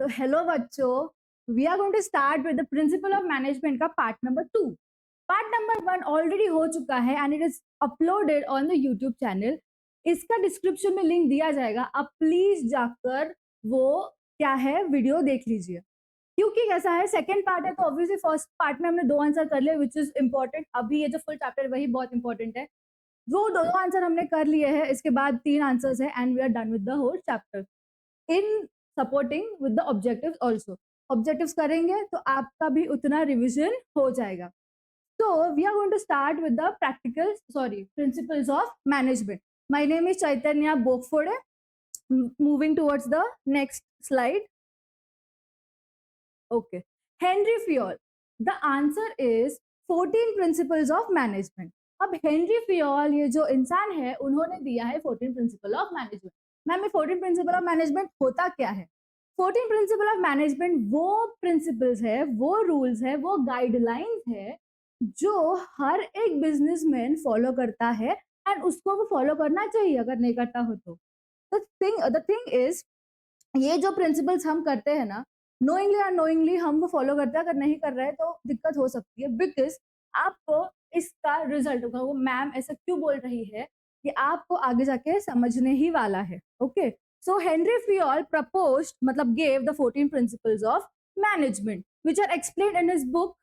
तो हेलो बच्चों, we are going to start with the principle of management का part number 2। Part number 1 already हो चुका है and it is uploaded on the YouTube channel. इसका description में link दिया जाएगा, आप प्लीज जाकर वो क्या है वीडियो देख लीजिए। क्योंकि कैसा है, सेकंड पार्ट है तो ऑब्वियसली फर्स्ट पार्ट में हमने 2 आंसर कर लिए विच इज इंपॉर्टेंट। अभी ये जो फुल चैप्टर वही बहुत इंपॉर्टेंट है। वो 2 आंसर हमने कर लिए हैं, इसके बाद 3 आंसर्स है and we are done with the whole chapter in supporting with the objectives also. Objectives करेंगे तो आपका भी उतना रिविजन हो जाएगा। So we are going to start with the principles of management. My name is Chaitanya Bokfode. Moving towards the next slide. Okay. Henry Fayol. The answer is 14 principles of management. अब Henry फियोल ये जो इंसान है उन्होंने दिया है 14 principal of management. Ma'am ये 14 principal of management होता क्या है? 14 प्रिंसिपल ऑफ मैनेजमेंट वो प्रिंसिपल्स है, वो रूल्स है, वो गाइडलाइंस है जो हर एक बिजनेसमैन फॉलो करता है एंड उसको वो फॉलो करना चाहिए अगर नहीं करता हो तो। द थिंग इज, ये जो प्रिंसिपल्स हम करते हैं ना, नोइंगली और नोइंगली हम वो फॉलो करते हैं, अगर नहीं कर रहे हैं तो दिक्कत हो सकती है। बिकॉज आपको इसका रिजल्ट होगा, वो मैम ऐसा क्यों बोल रही है कि आपको आगे जाके समझने ही वाला है। Okay, so Henry Fayol proposed, मतलब gave the 14 principles of management which are explained in his book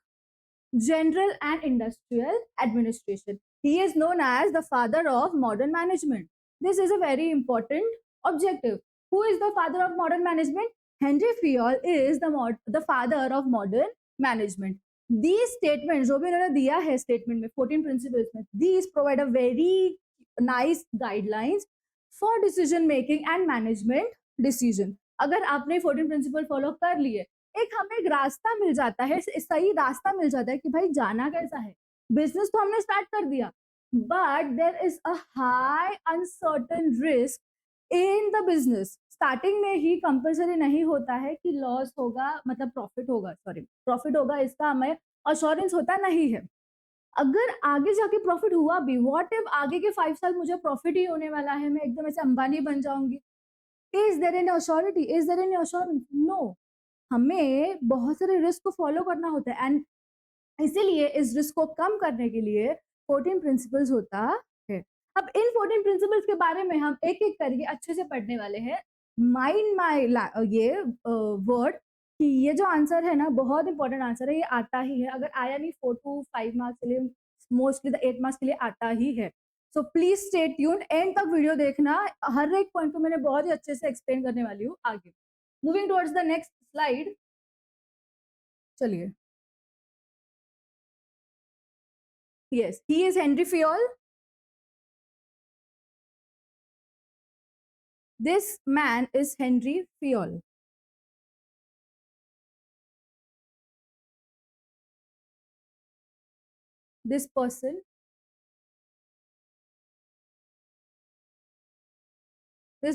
General and Industrial Administration. He is known as the father of modern management. This is a very important objective. Who is the father of modern management? Henry Fayol is the father of modern management. These statements जो भी उन्होंने दिया है statement में 14 principles में, these provide a very nice guidelines for decision making and management decision. अगर आपने 14 principle follow कर लिए, एक हमें एक रास्ता मिल जाता है, सही रास्ता मिल जाता है कि भाई जाना कैसा है। बिजनेस तो हमने स्टार्ट कर दिया, but there is a high uncertain risk in the business. Starting में ही कंपल्सरी नहीं होता है कि लॉस होगा, मतलब प्रॉफिट होगा, इसका हमें अश्योरेंस होता नहीं है। अगर आगे जाके प्रॉफिट हुआ भी, व्हाट इफ आगे के 5 साल मुझे प्रॉफिट ही होने वाला है, मैं एकदम ऐसे अंबानी बन जाऊंगी, is there any assurity, is there any assurance? No. हमें बहुत सारे रिस्क को फॉलो करना होता है एंड इसीलिए इस रिस्क को कम करने के लिए 14 प्रिंसिपल्स होता है। अब इन 14 प्रिंसिपल्स के बारे में हम एक एक करके अच्छे से पढ़ने वाले हैं। माइंड माय ये वर्ड कि ये जो आंसर है ना, बहुत इंपॉर्टेंट आंसर है, ये आता ही है। अगर आया नहीं 4 to 5 मार्क्स के लिए, मोस्टली द 8 मार्क्स के लिए आता ही है। So please stay tuned, and तक वीडियो देखना, हर एक पॉइंट को मैंने बहुत ही अच्छे से एक्सप्लेन करने वाली हूँ आगे। Moving towards the next slide, चलिए। Yes, he is Henry Fayol. This man is Henry Fayol. This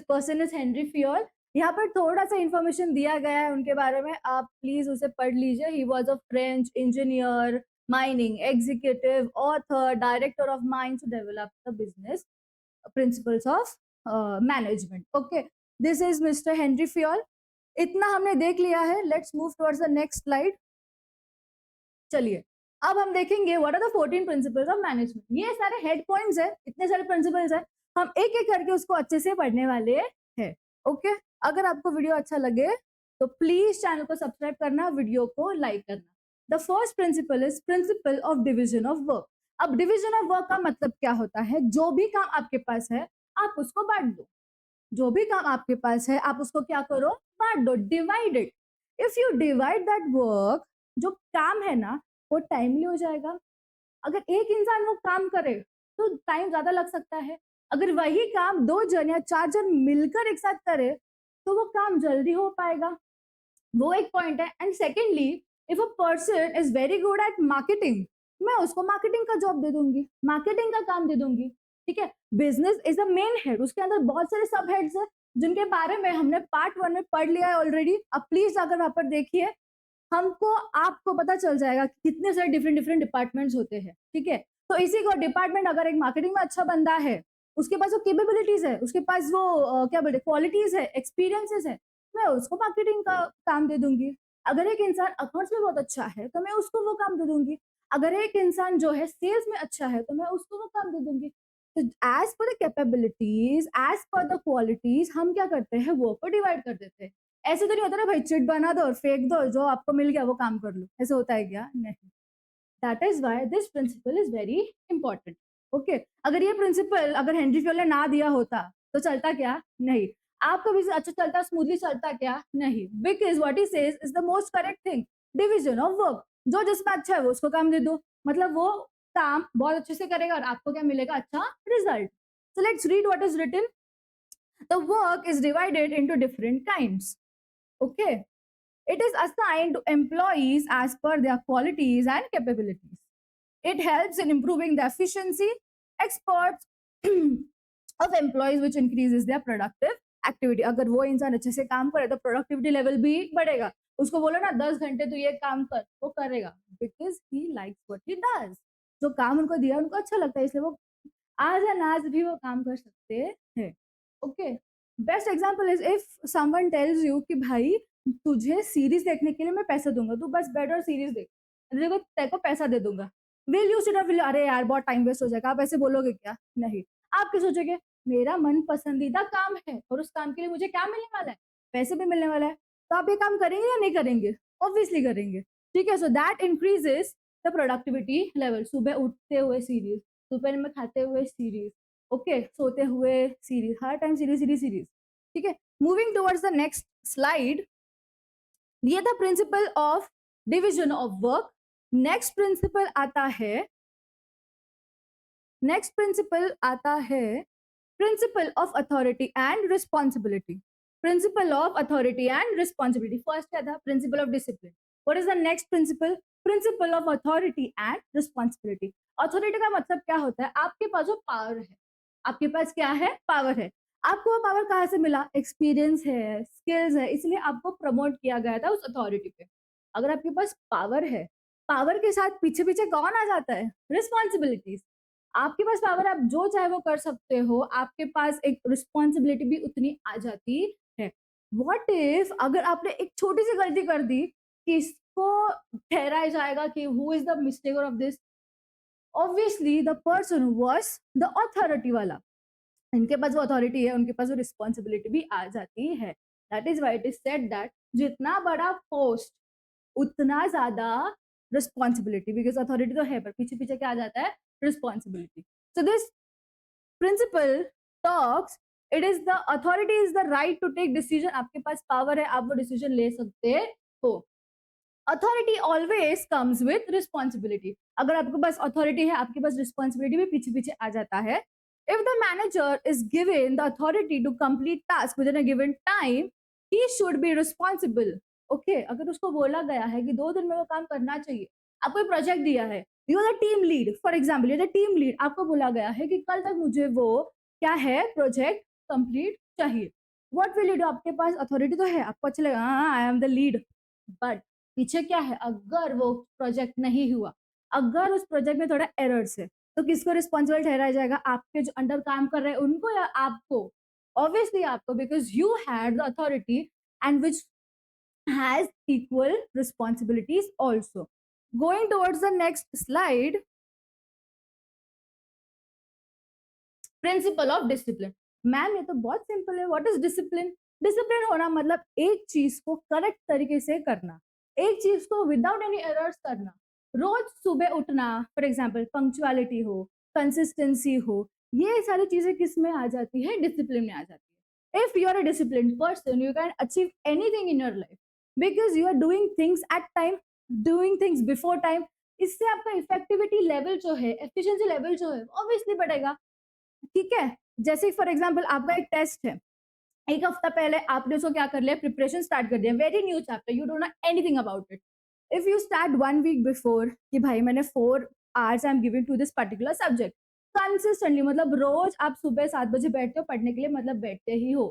person is Henry Fayol. यहाँ पर थोड़ा सा इंफॉर्मेशन दिया गया है उनके बारे में, आप प्लीज उसे पढ़ लीजिए। He was a French engineer, mining executive, author, director of mines to develop the business principles of management. Okay, this is mister Henri Fayol. इतना हमने देख लिया है, let's move towards the next slide. चलिए, अब हम देखेंगे what are the 14 principles of management. ये सारे हेड पॉइंट्स है, इतने सारे प्रिंसिपल्स है, हम एक एक करके उसको अच्छे से पढ़ने वाले हैं। ओके, अगर आपको वीडियो अच्छा लगे तो प्लीज चैनल को सब्सक्राइब करना, वीडियो को लाइक करना। The first principle is principle of division of work. अब डिविजन ऑफ वर्क का मतलब क्या होता है? जो भी काम आपके पास है आप उसको बांट दो। जो भी काम आपके पास है आप उसको क्या करो? बांट दो, divide it. If you divide that work, जो काम है ना वो टाइमली हो जाएगा। अगर एक इंसान वो काम करे तो टाइम ज्यादा लग सकता है, अगर वही काम 2 जन या 4 जन मिलकर एक साथ करे तो वो काम जल्दी हो पाएगा। वो एक पॉइंट है। And secondly, if a person is very good at marketing, मैं उसको मार्केटिंग का जॉब दे दूंगी, मार्केटिंग का काम दे दूंगी। ठीक है, business is the main head, उसके अंदर बहुत सारे सब हेड्स है जिनके बारे में हमने पार्ट 1 में पढ़ लिया है ऑलरेडी। अब प्लीज अगर वहां पर देखिए, हमको आपको पता चल जाएगा कि कितने सारे डिफरेंट डिपार्टमेंट्स होते हैं। ठीक है, तो इसी को डिपार्टमेंट, अगर एक मार्केटिंग में अच्छा बंदा है, उसके पास वो कैपेबिलिटीज है, उसके पास वो क्या बोलते क्वालिटीज है, एक्सपीरियंसेस है, मैं उसको मार्केटिंग का काम दे दूंगी। अगर एक इंसान अकाउंट्स में बहुत अच्छा है तो मैं उसको वो काम दे दूंगी। अगर एक इंसान जो है सेल्स में अच्छा है तो मैं उसको वो काम दे दूंगी। तो as per the capabilities, as per the qualities, हम क्या करते हैं, वर्क को डिवाइड कर देते हैं। ऐसे तो नहीं होता ना भाई चिट बना दो और फेंक दो, जो आपको मिल गया वो काम कर लो, ऐसे होता है क्या? नहीं। That is why this principle is very important. Okay, अगर ये प्रिंसिपल अगर हेनरी फ्योल ने ना दिया होता तो चलता क्या? नहीं। आपका बिजनेस अच्छा चलता, स्मूथली चलता क्या? नहीं। Because what he says is the most correct thing, division of work. जो जिसमें अच्छा है वो उसको काम दे दो, मतलब वो काम बहुत अच्छे से करेगा और आपको क्या मिलेगा? अच्छा result. So let's read what is written. The work is divided into different kinds. Okay. It is assigned to employees as per their qualities and capabilities. It helps in improving the efficiency, experts of employees, which increases their productive activity. अगर वो इंसान अच्छे से काम करे तो productivity level भी बढ़ेगा। उसको बोलो ना 10 घंटे तू ये काम कर, वो करेगा, because he likes what he does. जो काम उनको दिया उनको अच्छा लगता है, इसलिए वो आज या आज भी वो काम कर सकते हैं। Okay, best example is if someone tells you कि भाई तुझे सीरीज देखने के लिए मैं पैसा दूंगा, तू बस बैठ और सीरीज देख, देखो तेरे को पैसा दे दूंगा। विल यू सिट और विल, अरे यार बहुत टाइम वेस्ट हो जाएगा, आप ऐसे बोलोगे क्या? नहीं। आप क्या सोचोगे? मेरा मन पसंदीदा काम है और उस काम के लिए मुझे क्या मिलने वाला है? पैसे भी मिलने वाला है, तो आप ये काम करेंगे या नहीं करेंगे? ऑब्वियसली करेंगे। ठीक है, so that increases the productivity level. सुबह उठते हुए सीरीज, दोपहर में खाते हुए सीरीज, ओके, सोते हुए सीरीज, हर टाइम सीरीज सीरीज सीरीज। ठीक है, moving towards the next slide, ये था principal of division of work. Next principle आता है, नेक्स्ट प्रिंसिपल आता है principle of authority and responsibility. Principal of authority and responsibility, first क्या था? Principal of discipline. What is the next principle? Principal of authority and responsibility. Authority का मतलब क्या होता है? आपके पास जो पावर है, आपके पास क्या है? पावर है। आपको वो पावर कहाँ से मिला? एक्सपीरियंस है, स्किल्स है, इसलिए आपको प्रमोट किया गया था उस अथॉरिटी पे। अगर आपके पास पावर है, पावर के साथ पीछे पीछे कौन आ जाता है? रिस्पॉन्सिबिलिटीज। आपके पास पावर, आप जो चाहे वो कर सकते हो, आपके पास एक रिस्पॉन्सिबिलिटी भी उतनी आ जाती है। व्हाट इफ अगर आपने एक छोटी सी गलती कर दी, किसको ठहराया जाएगा कि who is the mistaker of this? Obviously the person was the authority वाला। इनके पास वो अथॉरिटी है, उनके पास वो रिस्पॉन्सिबिलिटी भी आ जाती है। That is why it is said that जितना बड़ा पोस्ट उतना ज्यादा रिस्पॉन्सिबिलिटी, बिकॉज अथॉरिटी तो है पर पीछे पीछे क्या आ जाता है? Responsibility. So this principle talks, it is the authority is the right to take decision. आपके पास पावर है, आप वो डिसीजन ले सकते हो। Authority always comes with responsibility. अगर आपके पास अथॉरिटी है, आपके पास रिस्पॉन्सिबिलिटी भी पीछे पीछे आ जाता है। If the manager is given the authority to complete task within a given time, he should be responsible. Okay, अगर उसको बोला गया है कि 2 दिन में वो काम करना चाहिए, आपको एक प्रोजेक्ट दिया है, you are the team lead, for example you are the team lead, आपको बोला गया है कि कल तक मुझे वो क्या है, प्रोजेक्ट कंप्लीट चाहिए। What will you do? आपके पास अथॉरिटी तो है, आपको अच्छा लगा, हाँ I am the lead, but पीछे क्या है? अगर वो प्रोजेक्ट नहीं हुआ, अगर उस प्रोजेक्ट में थोड़ा एरर्स है, तो किसको रिस्पॉन्सिबल ठहराया जाएगा? आपके जो अंडर काम कर रहे हैं उनको या आपको? ऑब्वियसली आपको, because you had the authority and which has equal responsibilities also. Going towards the next slide, principal of discipline. Ma'am ये तो बहुत सिंपल है, व्हाट इज डिसिप्लिन? डिसिप्लिन होना मतलब एक चीज को करेक्ट तरीके से करना, एक चीज को विदाउट एनी एरर्स करना। रोज सुबह उठना, फॉर एग्जाम्पल पंक्चुअलिटी हो, कंसिस्टेंसी हो, ये सारी चीजें किस में आ जाती है? डिसिप्लिन में आ जाती है। If you are a discipline person, you can achieve anything in your life, because you are doing things at time, doing things before time. इससे आपका इफेक्टिविटी लेवल जो है, एफिशिएंसी लेवल जो है, ऑब्वियसली बढ़ेगा। ठीक है, जैसे फॉर एग्जाम्पल आपका एक टेस्ट है, एक हफ्ता पहले आपने उसको क्या कर लिया? प्रिपरेशन स्टार्ट कर दिया, very new chapter, you don't know anything about it. If you start 1 week before कि भाई मैंने 4 hours I am giving to this particular subject, consistently, मतलब रोज आप सुबह 7 बजे बैठते हो पढ़ने के लिए, मतलब बैठते ही हो,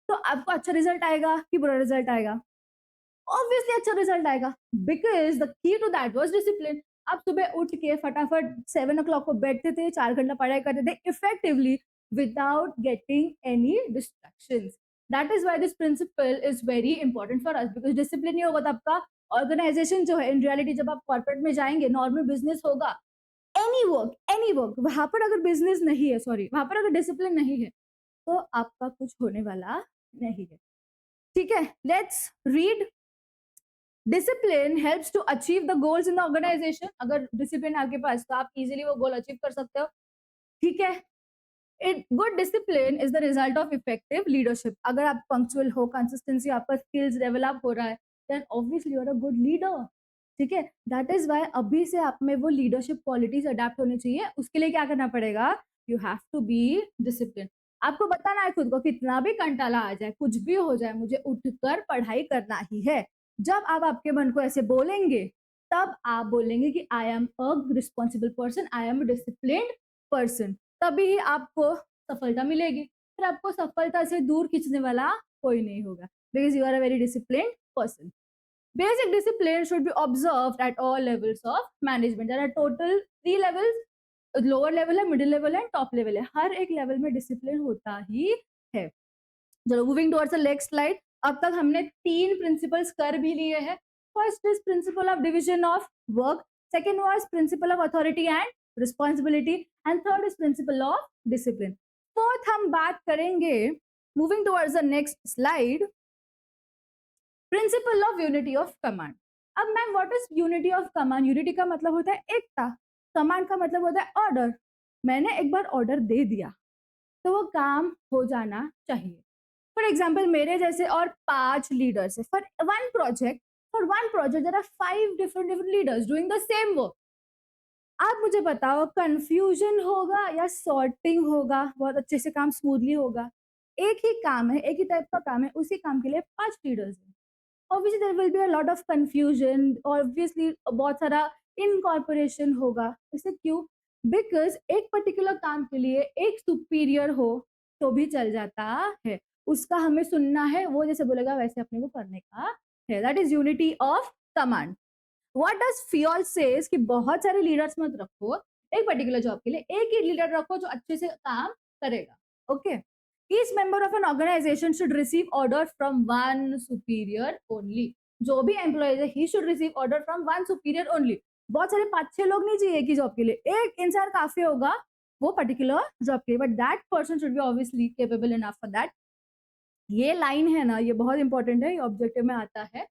तो आपको अच्छा रिजल्ट आएगा कि बुरा रिजल्ट आएगा? ऑब्वियसली अच्छा रिजल्ट आएगा, because the key to that was discipline. आप सुबह उठ के फटाफट 7 o'clock को बैठते थे, 4 घंटा पढ़ाई करते थे effectively without getting any distractions. That is why this principle is very important for us, because discipline नहीं होगा तो आपका ऑर्गेनाइजेशन जो है, इन रियलिटी जब आप कॉर्पोरेट में जाएंगे, नॉर्मल बिजनेस होगा, एनी वर्क, वहां पर अगर बिजनेस नहीं है, सॉरी, वहां पर अगर डिसिप्लिन नहीं है तो आपका कुछ होने वाला नहीं है। ठीक है, let's read. Discipline helps to achieve the goals in the organisation. अगर डिसिप्लिन आपके पास तो आप इजीली वो गोल अचीव कर सकते हो। ठीक है, it good discipline is the result of effective leadership. अगर आप पंक्चुअल हो, कंसिस्टेंसी, आपका स्किल्स डेवलप हो रहा है, then obviously you are a good leader. ठीक है, दैट इज वाई अभी से आप में वो लीडरशिप क्वालिटीज अडेप्ट होनी चाहिए। उसके लिए क्या करना पड़ेगा? You have to be discipline. आपको बताना है खुद को, कितना भी कंटाला आ जाए, कुछ भी हो जाए, मुझे उठकर पढ़ाई करना ही है। जब आप आपके मन को ऐसे बोलेंगे, तब आप बोलेंगे कि I am a responsible person, I am a disciplined person, तभी ही आपको सफलता मिलेगी। फिर आपको सफलता से दूर खींचने वाला कोई नहीं होगा, because you are a very disciplined person. Basic discipline should be observed at all levels of management. There are total 3 levels, lower level है, मिडिल लेवल है, टॉप लेवल है। हर एक लेवल में डिसिप्लिन होता ही है। चलो, moving towards the next slide. अब तक हमने 3 प्रिंसिपल्स कर भी लिए हैं। First is principle of division of work, second was principle of authority and responsibility, and third is principle of discipline. Fourth हम बात करेंगे, moving towards the next slide, principle of unity of command. अब ma'am what is unity of command? Unity का मतलब होता है एकता, command का मतलब होता है ऑर्डर। मैंने एक बार ऑर्डर दे दिया तो वो काम हो जाना चाहिए। फॉर एग्जाम्पल, मेरे जैसे और 5 लीडर्स है for one project, there are 5 different leaders doing the same work. आप मुझे बताओ, कंफ्यूजन होगा या सॉर्टिंग होगा? बहुत अच्छे से काम स्मूथली होगा? एक ही काम है, एक ही टाइप का काम है, उसी काम के लिए 5 लीडर्स हैं। Obviously there will be a lot of confusion, obviously बहुत सारा इनकॉर्पोरेशन होगा। इसे क्यों? बिकॉज एक पर्टिकुलर काम के लिए एक सुपीरियर हो तो भी चल जाता है, उसका हमें सुनना है, वो जैसे बोलेगा वैसे अपने को करने का है। That is unity of command. What does Fayol says कि बहुत सारे लीडर्स मत रखो, एक पर्टिकुलर जॉब के लिए एक ही लीडर रखो जो अच्छे से काम करेगा। Okay, each member of an organization should receive order from one superior only. जो भी एम्प्लॉय है, he should receive order from one superior only. बहुत सारे 5-6 लोग नहीं चाहिए एक ही जॉब के लिए, एक इंसान काफी होगा वो पर्टिकुलर जॉब के लिए, but that person should be obviously capable enough for that. ये लाइन है ना, ये बहुत इंपॉर्टेंट है, ये ऑब्जेक्टिव में आता है।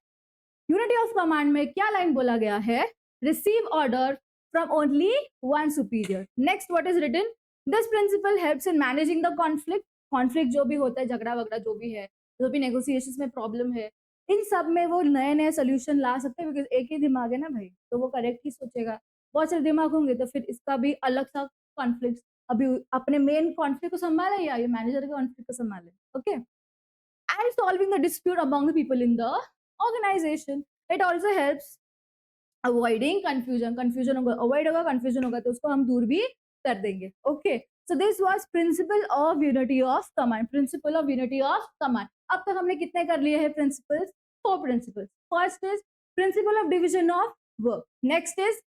यूनिटी ऑफ कमांड में क्या लाइन बोला गया है? Receive order from only one superior. Next what is written? This principle helps in managing the conflict. Conflict जो भी होता है, झगड़ा वगड़ा जो भी है, जो भी नेगोशिएशंस में प्रॉब्लम है, इन सब में वो नए नए सोल्यूशन ला सकते हैं, बिकॉज एक ही दिमाग है ना भाई, तो वो करेक्ट ही सोचेगा। बहुत सारे दिमाग होंगे तो फिर इसका भी अलग सा कॉन्फ्लिक्ट, अभी अपने मेन कॉन्फ्लिक्ट को संभाले या ये मैनेजर के कॉन्फ्लिक्ट को संभाले। Okay, and solving the dispute among the people in the organization. It also helps avoiding confusion. Confusion होगा, avoid होगा, confusion होगा तो उसको हम दूर भी कर देंगे। Okay, so this was principle of unity of command. Principle of unity of command. अब तक हमने कितने कर लिए हैं principles? 4 principles. First is principle of division of work. Next is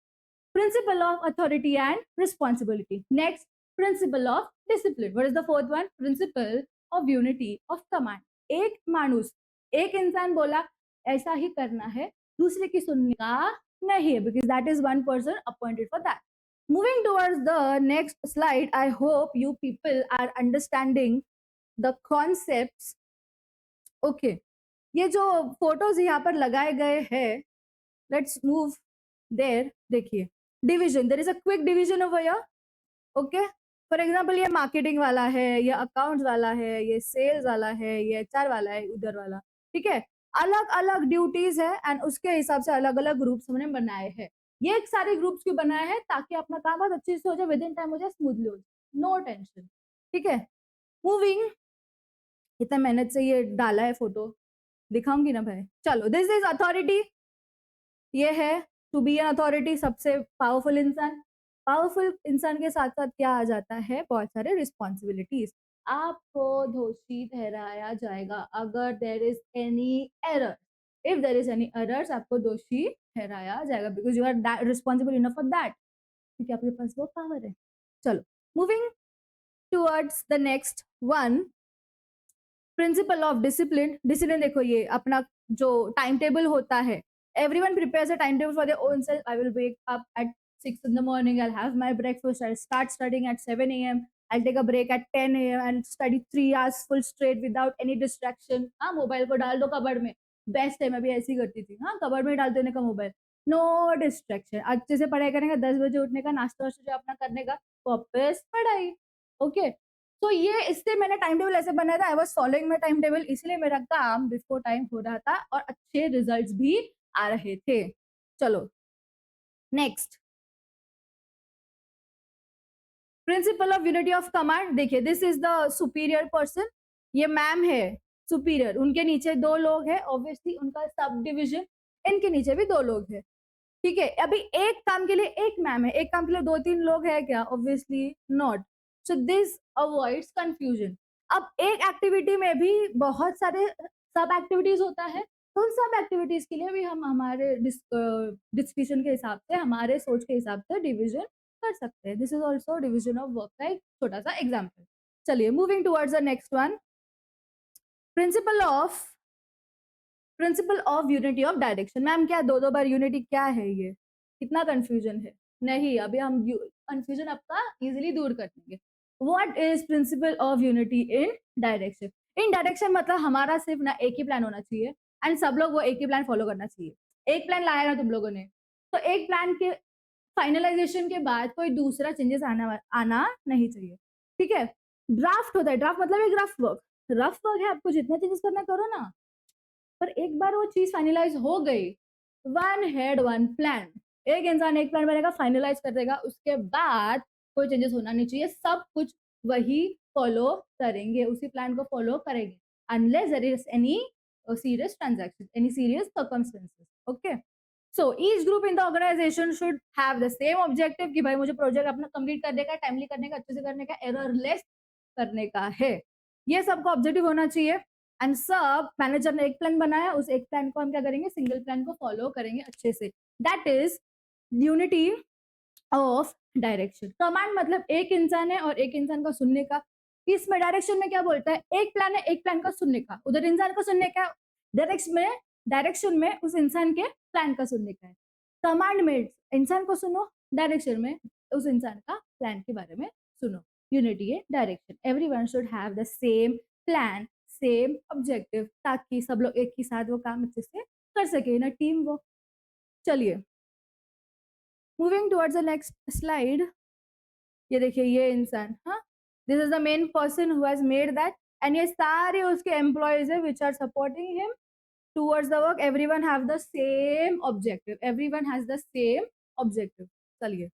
principle of authority and responsibility. Next, principle of discipline. What is the fourth one? Principle of unity of command. एक मानुस, एक इंसान बोला ऐसा ही करना है, दूसरे की सुनने का नहीं है, because that is one person appointed for that. Moving towards the next slide, I hope you people are understanding the concepts. Okay, ये जो फोटोज यहाँ पर लगाए गए हैं, let's move there. देखिए, division, there is a quick division over here. Okay, for example ये marketing वाला है, ये अकाउंट्स वाला है, ये सेल्स वाला है, ये एचआर वाला है, उधर वाला। ठीक है, अलग अलग ड्यूटीज है एंड उसके हिसाब से अलग अलग ग्रुप्स हमने बनाए हैं। ये एक सारे ग्रुप्स क्यों बनाए हैं? ताकि अपना काम बहुत अच्छे से हो जाए, विद इन टाइम हो जाए, स्मूथली हो जाए, नो टेंशन। ठीक है, मूविंग, इतना मेहनत से ये डाला है फोटो, दिखाऊंगी ना भाई। चलो, दिस इज अथॉरिटी। ये है टू बी एन अथॉरिटी, सबसे पावरफुल इंसान। पावरफुल इंसान के साथ साथ क्या आ जाता है? बहुत सारे रिस्पॉन्सिबिलिटीज। आपको दोषी ठहराया जाएगा अगर there is any error. If there is any errors, आपको दोषी ठहराया जाएगा, because you are responsible enough for that, क्योंकि आपके पास वो पावर है। चलो, moving towards the next one, principle of discipline, discipline देखो ये अपना जो टाइम टेबल होता है, everyone prepares a time table for their own self. I will wake up at 6 in the morning, I'll have my breakfast, I'll start studying at 7 a.m, I'll take a break at 10 a.m and study 3 hours full straight without any distraction। हाँ, mobile को डाल दो cupboard में, best है, मैं भी ऐसी करती थी। हाँ, कबर्ड में डाल देने का मोबाइल, नो डिस्ट्रैक्शन, अच्छे से पढ़ाई करेंगे, 10 बजे उठने का, नाश्ता वास्ता जो अपना करने का, वापस पढ़ाई। ओके, तो ये इससे मैंने टाइम टेबल ऐसे बनाया था, I was following my time table, इसलिए मेरा काम बिफोर टाइम हो रहा था और अच्छे रिजल्ट्स भी आ रहे थे। चलो next, principle of unity of command, देखिए this is the superior person, ये मैम है सुपीरियर, उनके नीचे 2 लोग हैं, ऑब्वियसली उनका सब डिविजन, इनके नीचे भी 2 लोग हैं। ठीक है, अभी एक काम के लिए एक मैम है, एक काम के लिए 2-3 लोग हैं क्या? Obviously not. So this avoids confusion. अब एक एक्टिविटी में भी बहुत सारे सब एक्टिविटीज होता है, तो उन सब एक्टिविटीज के लिए भी हम हमारे डिस्कशन के हिसाब से, हमारे सोच के हिसाब से डिविजन कर सकते हैं। This is also division of work का एक छोटा सा एग्जाम्पल। चलिए moving towards the next one, principle of unity of direction. Ma'am क्या 2-2 बार यूनिटी क्या है ये? कितना कंफ्यूजन है? नहीं, अभी हम कंफ्यूजन आपका इजीली दूर कर देंगे। What is principle of unity in direction? In direction मतलब हमारा सिर्फ ना एक ही प्लान होना चाहिए एंड सब लोग वो एक ही प्लान फॉलो करना चाहिए। एक प्लान लाया ना तुम लोगों ने, तो एक प्लान के फाइनलाइजेशन के बाद कोई दूसरा चेंजेस आना नहीं चाहिए। ठीक है, ड्राफ्ट होता है, ड्राफ्ट मतलब एक रफ वर्क है, आपको जितना चेंजेस करना करो ना, पर एक बार वो चीज फाइनलाइज हो गई, वन हेड वन प्लान, एक इंसान एक प्लान बनेगा, फाइनलाइज कर देगा, उसके बाद कोई चेंजेस होना नहीं चाहिए, सब कुछ वही फॉलो करेंगे, उसी प्लान को फॉलो करेंगे, unless there is any serious transaction, any serious circumstances। okay, so each group in the organization should have the same objective कि भाई मुझे प्रोजेक्ट अपना कंप्लीट करने का, टाइमली करने का, अच्छे से करने का, एररलेस करने का है, ये सबका ऑब्जेक्टिव होना चाहिए। एंड सब मैनेजर ने एक प्लान बनाया, उस एक प्लान को हम क्या करेंगे, सिंगल प्लान को फॉलो करेंगे अच्छे से। That is unity of direction. Command मतलब एक इंसान है और एक इंसान का सुनने का, इसमें डायरेक्शन में क्या बोलता है, एक प्लान है, एक प्लान का सुनने का, उधर इंसान का सुनने का, डायरेक्शन में उस इंसान के प्लान का सुनने का है। कमांड में इंसान को सुनो, डायरेक्शन में उस इंसान का प्लान के बारे में सुनो। यूनिटी है direction, everyone should have the same plan, same objective, ताकि सब लोग एक ही साथ वो काम अच्छे से कर सके ना, टीम वर्क। चलिए moving towards the next slide, ये देखिए ये इंसान, हाँ, this is the main person who has made that, and ये सारे उसके एम्प्लॉयज है which are supporting him towards the work, everyone have the same objective, everyone has the same objective। चलिए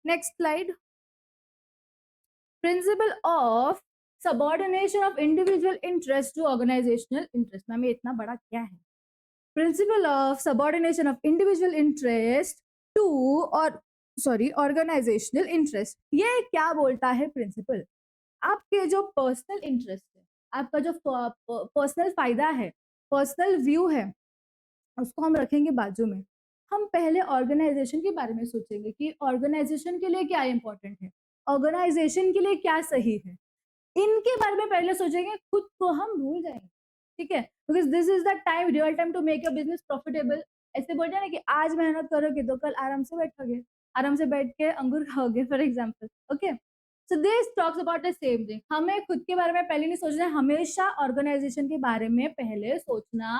next slide, principle of subordination of individual interest to organizational interest। Ma'am ये इतना बड़ा क्या है? principle of subordination of individual interest to organizational interest, ये क्या बोलता है प्रिंसिपल? आपके जो पर्सनल इंटरेस्ट है, आपका जो पर्सनल फायदा है, पर्सनल व्यू है, उसको हम रखेंगे बाजू में। हम पहले ऑर्गेनाइजेशन के बारे में सोचेंगे कि ऑर्गेनाइजेशन के लिए क्या इंपॉर्टेंट है, ऑर्गेनाइजेशन के लिए क्या सही है, इनके बारे में पहले सोचेंगे, खुद को हम भूल जाएंगे। ठीक है, because this is the time, real time to make your business profitable. ऐसे बोलते हैं ना कि आज मेहनत करोगे तो कल आराम से बैठोगे, आराम से बैठ के अंगूर खाओगे for example. Okay, so this talks about the same thing, हमें खुद के बारे में पहले नहीं सोचना है, हमेशा ऑर्गेनाइजेशन के बारे में पहले सोचना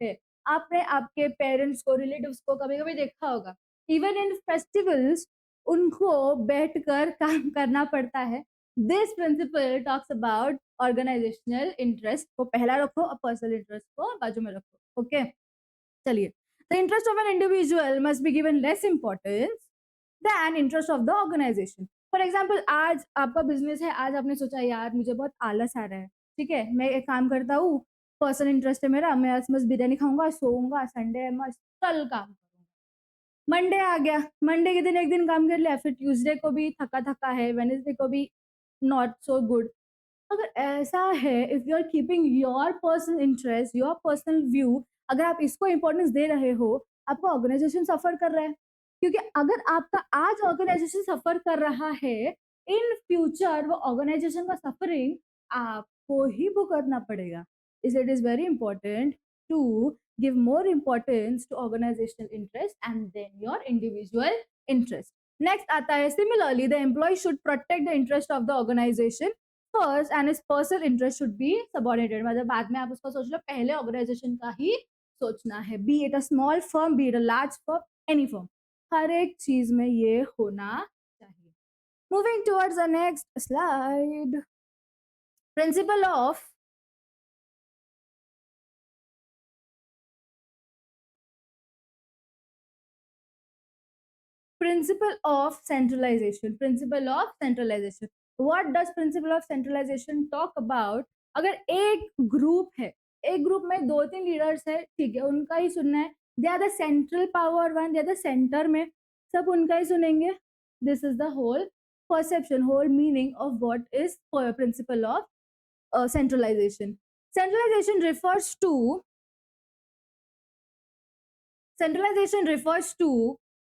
है। आपने आपके पेरेंट्स को, रिलेटिव्स को कभी कभी देखा होगा, इवन इन फेस्टिवल्स उनको बैठकर काम करना पड़ता है। This principle talks about organizational interest को पहला रखो और पर्सनल इंटरेस्ट को बाजू में रखो। ओके, चलिए, the interest of an individual must be given less importance than interest of the organization. For example, आज आपका बिजनेस है, आज आपने सोचा यार मुझे बहुत आलस आ रहा है, ठीक है, मैं एक काम करता हूँ, पर्सनल इंटरेस्ट है मेरा, मैं आज मस्त बिरयानी खाऊंगा, सोऊंगा, संडे है मस्त, कल काम करूंगा। मंडे आ गया, मंडे के दिन एक दिन काम कर लिया, फिर ट्यूसडे को भी थका थका है, वेडनेसडे को भी नॉट सो गुड। अगर ऐसा है, if you are keeping your personal interest, your personal view, अगर आप इसको इंपॉर्टेंस दे रहे हो, आपका ऑर्गेनाइजेशन सफर कर रहा है, क्योंकि अगर आपका आज ऑर्गेनाइजेशन सफर कर रहा है, इन फ्यूचर वो ऑर्गेनाइजेशन का सफरिंग आपको ही भुगतना पड़ेगा। is it is very important to give more importance to organizational interest and then your individual interest. Next आता है similarly the employee should protect the interest of the organization first and his personal interest should be subordinated. मतलब बाद में आप उसका सोच लो, पहले organisation का ही सोचना है, be it a small firm, be it a large firm, any firm. हर एक चीज में ये होना चाहिए. Moving towards the next slide. Principle of centralization. Principle of centralization. What does principle of centralization talk about? अगर एक ग्रुप है, एक ग्रुप में 2-3 लीडर्स है, ठीक है, उनका ही सुनना है. They are the central power one, they are the centre में, सब उनका ही सुनेंगे. This is the whole perception, whole meaning of what is principle of centralization. Centralization refers to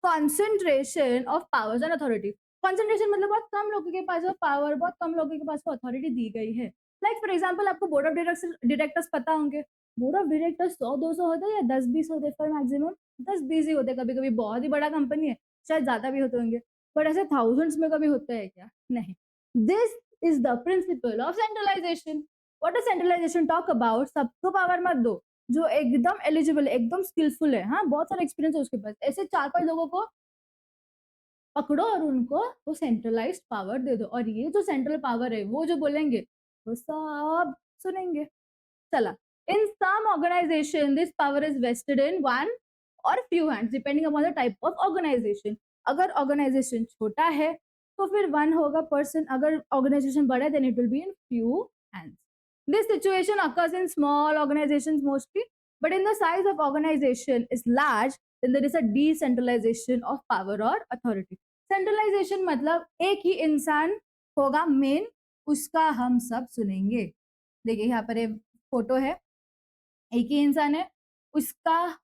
concentration of powers and authority. Concentration मतलब बहुत कम लोगों के पास वो पावर, बहुत कम लोगों के पास वो अथॉरिटी दी गई है. लाइक फॉर एग्जाम्पल आपको बोर्ड ऑफ डायरेक्टर्स पता होंगे. बोर्ड ऑफ डायरेक्टर्स 100-200 होते हैं या 10-20 होते हैं, फॉर मैक्सिमम 10-20 ही होते हैं. कभी कभी बहुत ही बड़ा कंपनी है, शायद ज्यादा भी होते होंगे, बट ऐसे थाउजेंड्स में कभी होता है क्या? नहीं. This is the principle of centralization. What does centralization talk about? सबको पावर मत दो, जो एकदम एलिजिबल है, एकदम स्किलफुल है, हाँ, बहुत सारा एक्सपीरियंस है उसके पास, ऐसे 4-5 लोगों को पकड़ो और उनको वो सेंट्रलाइज्ड पावर दे दो, और ये जो सेंट्रल पावर है वो जो बोलेंगे वो सब सुनेंगे. चला. In some organization, this power is vested in one or few hands, depending upon the type of organization. अगर organization छोटा है तो फिर one होगा person. अगर organization बड़ा है then it will be in few hands. This situation occurs in small organizations mostly, but in the size of organization is large, then there is a decentralization of power or authority. Centralization मतलब एक ही इंसान होगा main, उसका हम सब सुनेंगे. देखिए यहाँ पर एक फोटो है, एक ही इंसान है, उसका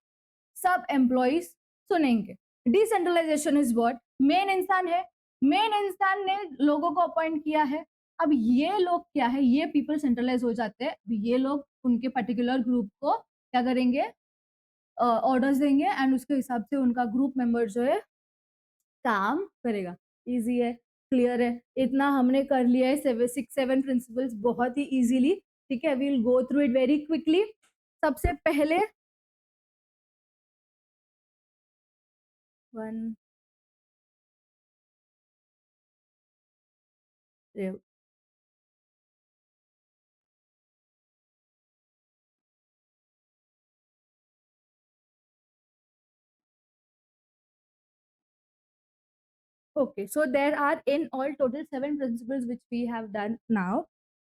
सब एम्प्लॉइज सुनेंगे. Decentralisation is what? मेन इंसान है, मेन इंसान ने लोगों को अपॉइंट किया है. अब ये लोग क्या है, ये पीपल सेंट्रलाइज हो जाते हैं. ये लोग उनके पर्टिकुलर ग्रुप को क्या करेंगे, ऑर्डर्स देंगे एंड उसके हिसाब से उनका ग्रुप मेंबर जो है काम करेगा. इजी है, क्लियर है, इतना हमने कर लिया है. 6-7 प्रिंसिपल्स बहुत ही इजीली. ठीक है, we will go through it very quickly. सबसे पहले one okay, so there are in all total 7 principles which we have done now.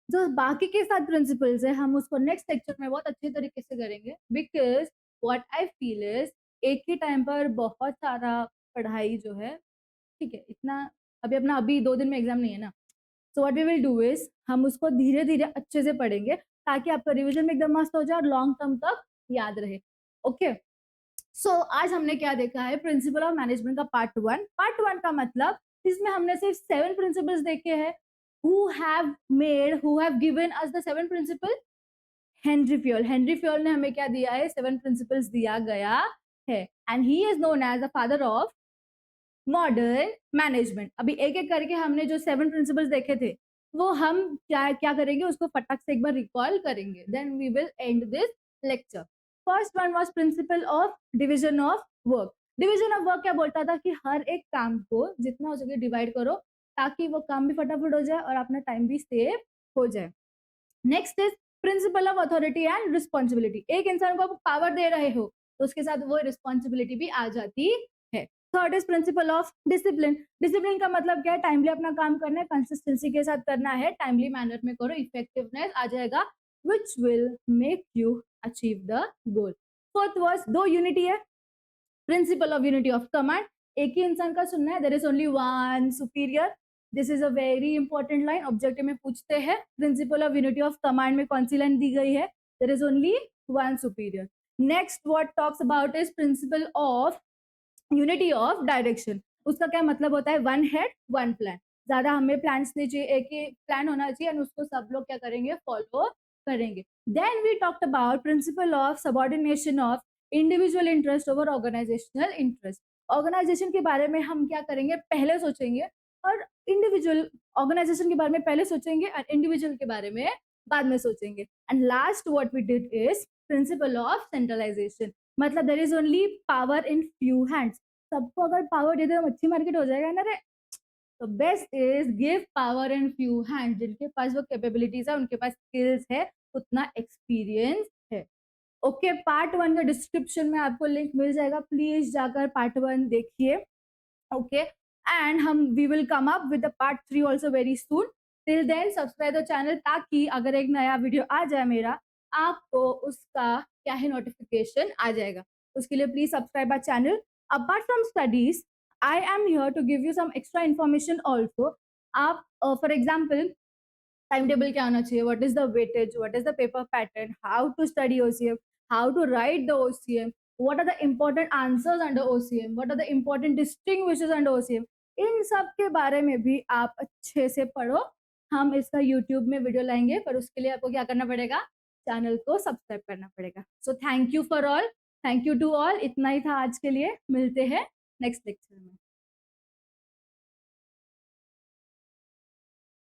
जो बाकी के 7 प्रिंसिपल्स है हम उसको नेक्स्ट लेक्चर में बहुत अच्छे तरीके से करेंगे, because what I feel is एक ही टाइम पर बहुत सारा पढ़ाई जो है, ठीक है, इतना अभी 2 दिन में एग्जाम नहीं है ना. So what we will do is हम उसको धीरे धीरे अच्छे से पढ़ेंगे ताकि आपका रिविजन में एकदम मस्त हो जाए और लॉन्ग टर्म तक याद रहे. ओके, सो आज हमने क्या देखा है, प्रिंसिपल ऑफ मैनेजमेंट का पार्ट 1. पार्ट 1 का मतलब इसमें हमने सिर्फ 7 प्रिंसिपल्स देखे हैं. who have given us the 7 principle? Henry Fayol ने हमें क्या दिया है, 7 प्रिंसिपल्स दिया गया है, and he is known as the father of modern management. अभी एक एक करके हमने जो 7 प्रिंसिपल्स देखे थे वो हम क्या करेंगे, उसको फटाक से एक बार रिकॉल करेंगे, then we will end this lecture. First one was principle of division of work. Division of work क्या बोलता था कि हर एक काम को जितना हो सके डिवाइड करो ताकि वो काम भी फटाफट हो जाए और अपना टाइम भी सेव हो जाए. Next is principle of authority and responsibility. एक इंसान को आप पावर दे रहे हो तो उसके साथ वो रिस्पॉन्सिबिलिटी भी आ जाती है. Third is principle of discipline. Discipline का मतलब क्या है, टाइमली अपना काम करना है, कंसिस्टेंसी के साथ करना है, टाइमली मैनर में करो, इफेक्टिवनेस आ जाएगा, which will make you achieve the goal. Fourth was दो यूनिटी है, principle of unity of command. एक ही इंसान का सुनना है, there is only one superior. This is a very important line, objective में पूछते हैं. Principle of unity of command में कौन सी लाइन दी गई है, there is only one superior. Next what talks about is principle of unity of direction. उसका क्या मतलब होता है, वन हेड वन प्लान. ज्यादा हमें प्लान्स नहीं चाहिए, एक ही प्लान होना चाहिए एंड उसको सब लोग क्या करेंगे, फॉलो करेंगे. Then we talked about principle of subordination of individual interest over organizational interest. Organization के बारे में हम क्या करेंगे, पहले सोचेंगे, और इंडिविजुअल ऑर्गेनाइजेशन के बारे में पहले सोचेंगे और इंडिविजुअल के बारे में बाद में सोचेंगे. And last what we did is principle of centralisation. मतलब there is only power in few hands. सबको अगर पावर दे दो मच्छी मार्केट हो जाएगा ना रे. तो best is give power in few hand. जिनके पास वो कैपेबिलिटीज है, उनके पास स्किल्स है, उतना एक्सपीरियंस है. ओके, पार्ट 1 का डिस्क्रिप्शन में आपको लिंक मिल जाएगा, प्लीज जाकर पार्ट 1 देखिए. ओके, एंड हम we will come up with the part 3 also very soon. Till then subscribe the channel, ताकि अगर एक नया वीडियो आ जाए मेरा, आपको उसका क्या है नोटिफिकेशन आ जाएगा. उसके लिए please subscribe our channel. Apart from studies, I am here to give you some extra information also. आप फॉर एग्जाम्पल टाइम टेबल क्या होना चाहिए, what is the weightage, what is the paper pattern, how to study OCM, how to write the OCM, what are the important answers under OCM, what are the important distinguishes under OCM, इन सब के बारे में भी आप अच्छे से पढ़ो. हम इसका YouTube में वीडियो लाएंगे, पर उसके लिए आपको क्या करना पड़ेगा, चैनल को सब्सक्राइब करना पड़ेगा. So thank you for all, thank you to all. इतना ही था आज के लिए, मिलते हैं नेक्स्ट लेक्चर में.